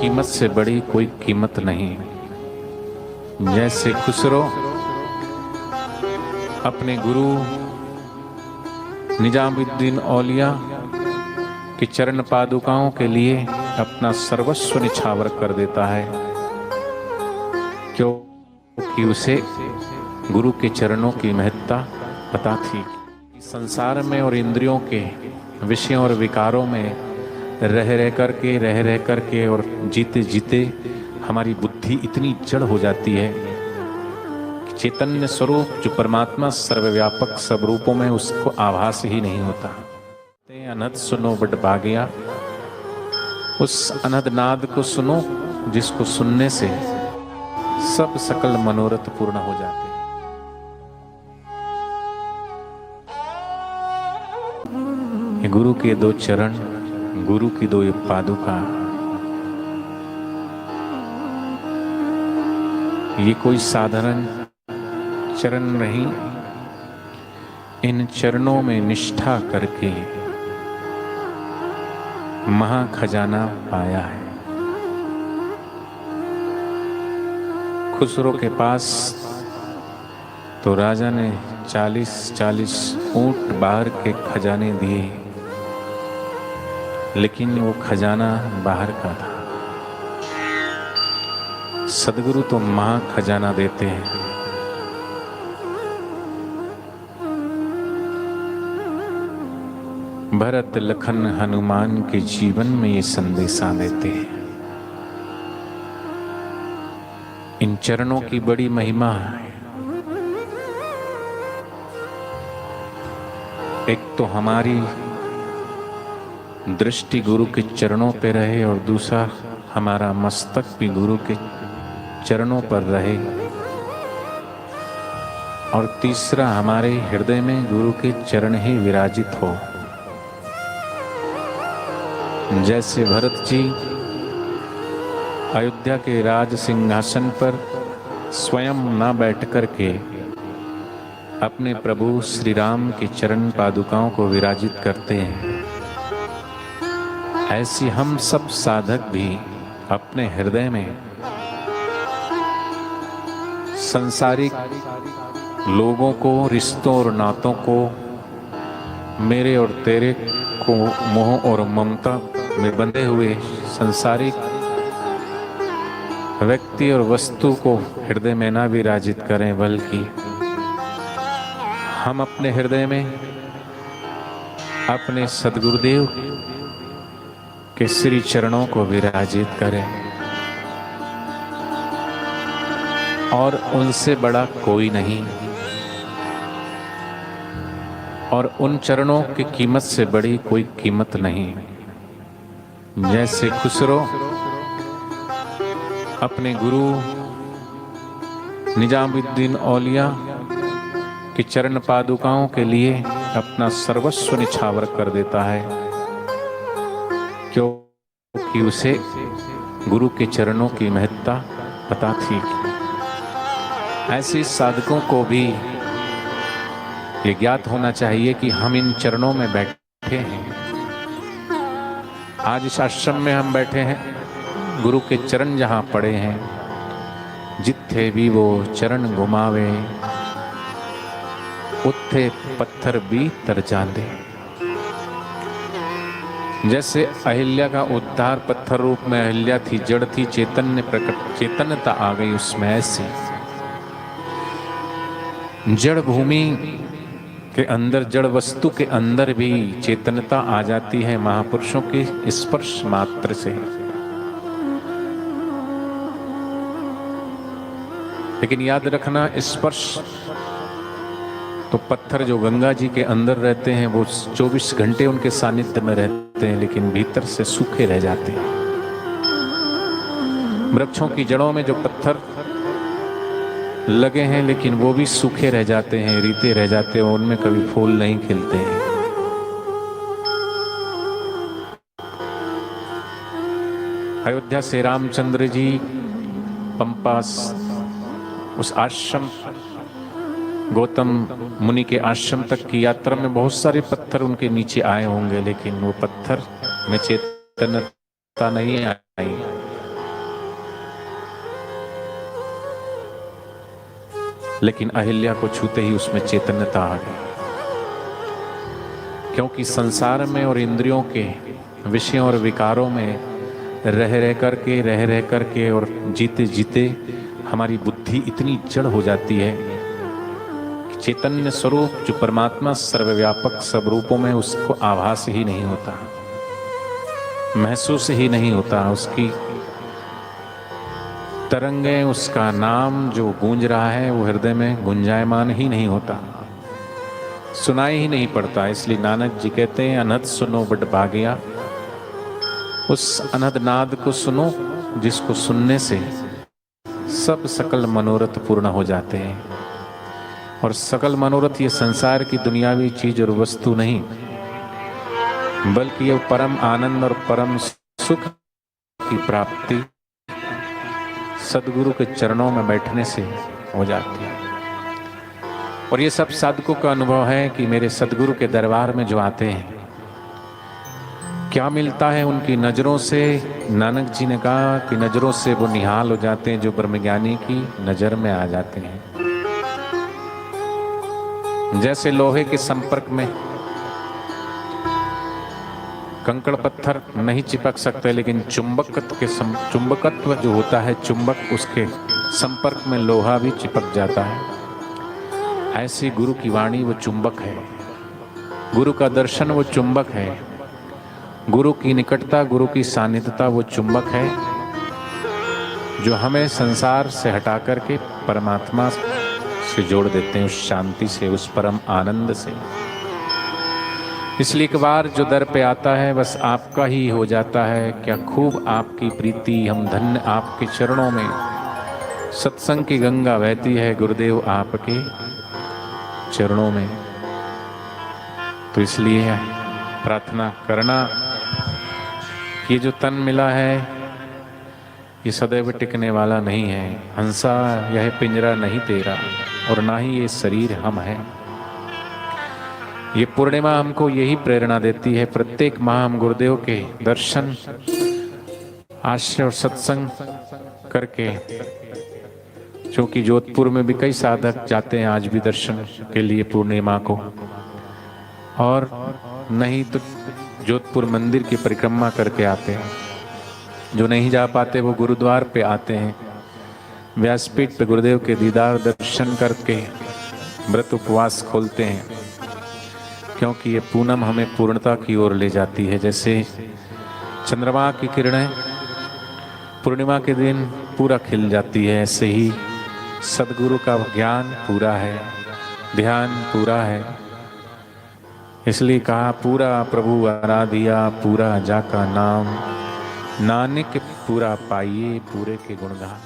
कीमत से बड़ी कोई कीमत नहीं। जैसे खुसरो अपने गुरु निजामुद्दीन औलिया की चरण पादुकाओं के लिए अपना सर्वस्व निछावर कर देता है, क्योंकि उसे गुरु के चरणों की महत्ता पता थी। संसार में और इंद्रियों के विषयों और विकारों में रह रह करके और जीते जीते हमारी बुद्धि इतनी जड़ हो जाती है कि चैतन्य स्वरूप जो परमात्मा सर्वव्यापक सब रूपों में उसको आभास ही नहीं होता। अनहद सुनो बट भाग्या, उस अनहद नाद को सुनो जिसको सुनने से सब सकल मनोरथ पूर्ण हो जाते हैं। गुरु के दो चरण, गुरु की दो पादुका, ये कोई साधारण चरण नहीं। इन चरणों में निष्ठा करके महाखजाना पाया है। खुसरो के पास तो राजा ने 40-40 ऊंट बाहर के खजाने दिए, लेकिन वो खजाना बाहर का था। सदगुरु तो महाखजाना देते हैं। भरत लखन हनुमान के जीवन में ये संदेशा देते हैं। इन चरणों की बड़ी महिमा है। एक तो हमारी दृष्टि गुरु के चरणों पे रहे और दूसरा हमारा मस्तक भी गुरु के चरणों पर रहे, और तीसरा हमारे हृदय में गुरु के चरण ही विराजित हो। जैसे भरत जी अयोध्या के राज सिंहासन पर स्वयं न बैठ करके अपने प्रभु श्री राम के चरण पादुकाओं को विराजित करते हैं, ऐसी हम सब साधक भी अपने हृदय में सांसारिक लोगों को, रिश्तों और नातों को, मेरे और तेरे को मोह और ममता में बंधे हुए सांसारिक व्यक्ति और वस्तु को हृदय में ना विराजित करें, बल्कि हम अपने हृदय में अपने सद्गुरुदेव के श्री चरणों को विराजित करें। और उनसे बड़ा कोई नहीं, और उन चरणों की कीमत से बड़ी कोई कीमत नहीं। जैसे खुसरो अपने गुरु निजामुद्दीन औलिया की चरण पादुकाओं के लिए अपना सर्वस्व निछावर कर देता है, क्योंकि उसे गुरु के चरणों की महत्ता पता थी। ऐसे साधकों को भी ये ज्ञात होना चाहिए कि हम इन चरणों में बैठे हैं। आज इस आश्रम में हम बैठे हैं, गुरु के चरण जहाँ पड़े हैं, जिथे भी वो चरण घुमावे उत्थे पत्थर भी तर जाते। जैसे अहिल्या का उद्धार पत्थर रूप में अहिल्या थी, जड़ थी, चैतन्य प्रकट चैतन्यता आ गई उसमें। ऐसी जड़ भूमि के अंदर, जड़ वस्तु के अंदर भी चेतनता आ जाती है महापुरुषों के स्पर्श मात्र से। लेकिन याद रखना, स्पर्श तो पत्थर जो गंगा जी के अंदर रहते हैं वो 24 घंटे उनके सानिध्य में रहते हैं, लेकिन भीतर से सूखे रह जाते हैं। वृक्षों की जड़ों में जो पत्थर लगे हैं, लेकिन वो भी सूखे रह जाते हैं, रीते रह जाते हैं, उनमें कभी फूल नहीं खिलते हैं। अयोध्या से रामचंद्र जी पंपास उस आश्रम गौतम मुनि के आश्रम तक की यात्रा में बहुत सारे पत्थर उनके नीचे आए होंगे, लेकिन वो पत्थर में चेतनता नहीं आई। लेकिन अहिल्या को छूते ही उसमें चैतन्यता आ गई, क्योंकि संसार में और इंद्रियों के विषयों और विकारों में रह रह करके और जीते जीते हमारी बुद्धि इतनी जड़ हो जाती है कि चैतन्य स्वरूप जो परमात्मा सर्वव्यापक सब रूपों में, उसको आभास ही नहीं होता, महसूस ही नहीं होता। उसकी तरंगें, उसका नाम जो गूंज रहा है वो हृदय में गुंजायमान ही नहीं होता, सुनाई ही नहीं पड़ता। इसलिए नानक जी कहते हैं, अनहद सुनो बट भागिया। उस अनहद नाद को सुनो जिसको सुनने से सब सकल मनोरथ पूर्ण हो जाते हैं। और सकल मनोरथ ये संसार की दुनियावी चीज और वस्तु नहीं, बल्कि ये परम आनंद और परम सुख की प्राप्ति सदगुरु के चरणों में बैठने से हो जाती है। और ये सब साधकों का अनुभव है कि मेरे सदगुरु के दरबार में जो आते हैं, क्या मिलता है उनकी नजरों से। नानक जी ने कहा कि नजरों से वो निहाल हो जाते हैं, जो ब्रह्मज्ञानी की नजर में आ जाते हैं। जैसे लोहे के संपर्क में कंकड़ पत्थर नहीं चिपक सकते, लेकिन चुंबकत्व जो होता है, चुंबक, उसके संपर्क में लोहा भी चिपक जाता है। ऐसी गुरु की वाणी वो चुंबक है, गुरु का दर्शन वो चुंबक है, गुरु की निकटता, गुरु की सानिध्यता वो चुंबक है, जो हमें संसार से हटा करके परमात्मा से जोड़ देते हैं, उस शांति से, उस परम आनंद से। इसलिए एक बार जो दर पे आता है बस आपका ही हो जाता है। क्या खूब आपकी प्रीति, हम धन्य आपके चरणों में। सत्संग की गंगा बहती है गुरुदेव आपके चरणों में। तो इसलिए प्रार्थना करना कि ये जो तन मिला है ये सदैव टिकने वाला नहीं है। हंसा यह पिंजरा नहीं तेरा, और ना ही ये शरीर हम हैं। ये पूर्णिमा हमको यही प्रेरणा देती है, प्रत्येक माह हम गुरुदेव के दर्शन, आश्रय और सत्संग करके, क्योंकि जोधपुर में भी कई साधक जाते हैं आज भी दर्शन के लिए पूर्णिमा को, और नहीं तो जोधपुर मंदिर की परिक्रमा करके आते हैं। जो नहीं जा पाते वो गुरुद्वार पे आते हैं, व्यासपीठ पे गुरुदेव के दीदार दर्शन करके व्रत उपवास खोलते हैं, क्योंकि ये पूनम हमें पूर्णता की ओर ले जाती है। जैसे चंद्रमा की किरणें पूर्णिमा के दिन पूरा खिल जाती है, ऐसे ही सदगुरु का ज्ञान पूरा है, ध्यान पूरा है। इसलिए कहा, पूरा प्रभु आराधिया, पूरा जाका नाम, नानक पूरा पाइए पूरे के गुणगान।